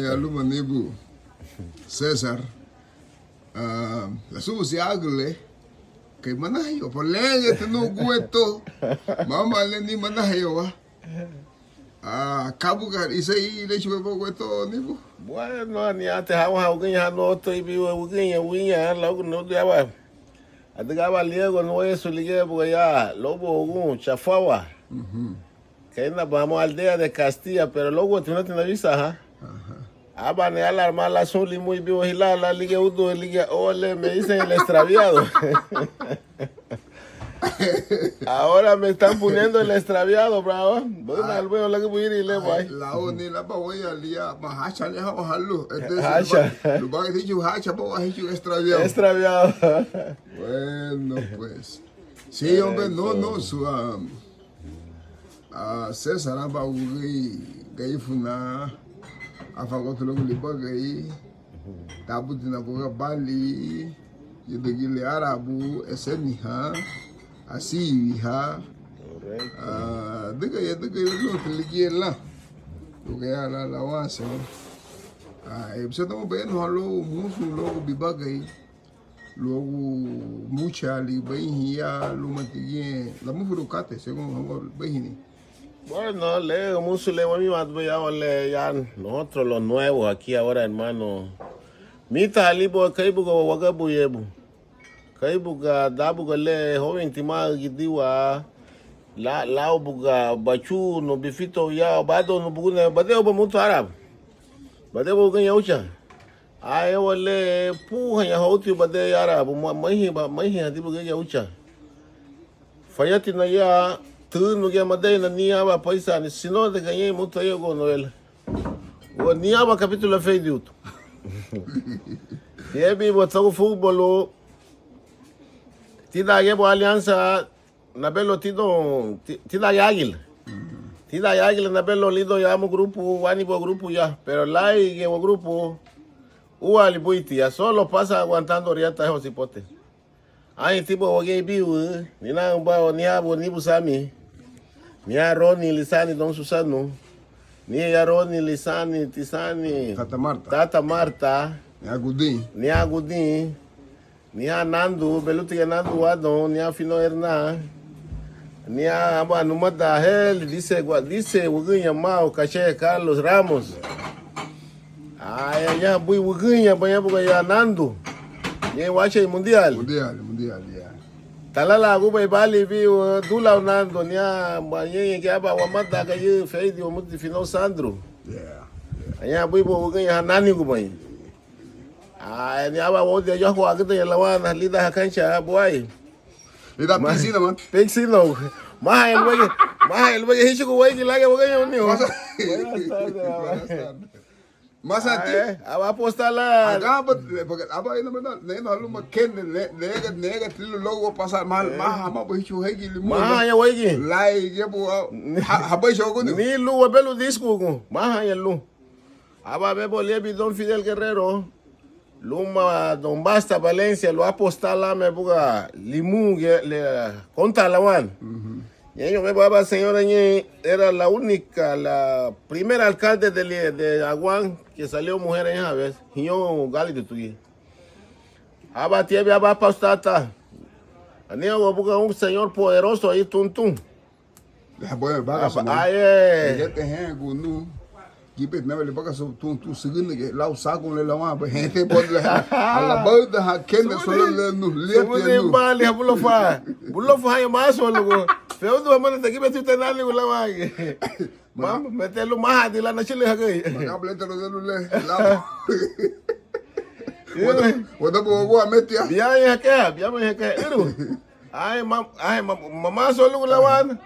ya luma nibu César. La subo si agle. Kay manayo. Polenge tenu gueto. Mama le ni manayo wa. Kabuka isai le chube po gueto nibu. Bueno, ni ate hawa uginya no to ibi uginya winya logo no diaba. Adigaba liego no eso ligue ya lobo ugun chafawa. Que vamos a aldea de Castilla, pero luego tú no tienes visa, ¿ah? Aba ne alarma la soli muy vivo y la liga udo liga ole me dicen el extraviado. Ahora me están poniendo el extraviado, bravo. Bueno, al veo la que voy a ir y le voy. La oni la voy a liar, hacha le hago halu. Hacha. Lo va a decir hacha, pero va a decir extraviado. Extraviado. Bueno, pues. Sí, hombre, no, su César aba gai funa afagoto lo liba gai tabutina ko bali yedegile arabu eseni ha asi ha dega lo tligiela lo ga la wasa ebse to be no lo musu lo biba gai lo mucha li behia lo matige la mufurukate según behini. Bueno, Leo, mucho Leo, mi madre ya nosotros los nuevos aquí ahora, hermano. Mita alibo kaibuga wagabu yebu. Kaibuga dabuga le joven tima gidiwa la buga bachu no bifito ya bado no buguna badeo ba mutu arab. Badeo buga yaucha. Ay wale puha ya hauti badeo arab mahi hadibuga yaucha. Fayati na ya tu no que mandei na niaba paisa ni sino de ganhei muito aí com ele o niaba capítulo feio e bi botou futebol tida yebo aliança na belo tida águila na belo lido ya mo grupo wani bo grupo ya pero lá e o grupo o alibuiti ya solo pasa aguantando riata esos hipotes ai tipo o gay biu ni na ba niabo ni busami ni a Roni Lisani Don Susano, ni a Roni Lisani Tisani Tata Marta, ni a Gudin, ni a Nando, Beluti Nando Adon, ni a Fino Hernan, ni a Abanumada Hel, dice Uguinha Mal, Caché Carlos Ramos. Ai, ya bui Uguinha, banha buga Nando. Ni wache mundial. Mundial. Talala aguba ibali viu dula unando nia banyenye que aba wamata ka yu feidi o muti final Sandro. Anya buibo uganha nani gubai. Ni aba wodi ya ko agita ya lawana lida hakancha boy. Lida piscina man. Piscina. Maha elwege hicho ko wai lage uganha ni. Masa aba postala agaba porque aba ina mena nena luma ken nega tilo logo pasar mal ma bo hicho hegi limu ma ya wegi lai gebo haba shogo ni lu belo disco ko ma ya lu aba bebo lebi Don Fidel Guerrero luma Don Basta Valencia lo apostala me buga limu le conta la wan. Y yo me baba señora era la primera alcalde de Aguán que salió mujer en esa vez. Y yo gali de tuye. Aba tiebe aba pastata. Aneo buga un señor poderoso ahí tuntun. Gipet me le paga so tu segundo que la usa con la mano gente por a la borda ha kende solo le no le no vale bulo fa ya más solo feo do mano te gipet tu nani con la mano mam metelo más de la noche le hagai habla te lo de le la wada bo metia bien ya que ay mamá solo con la mano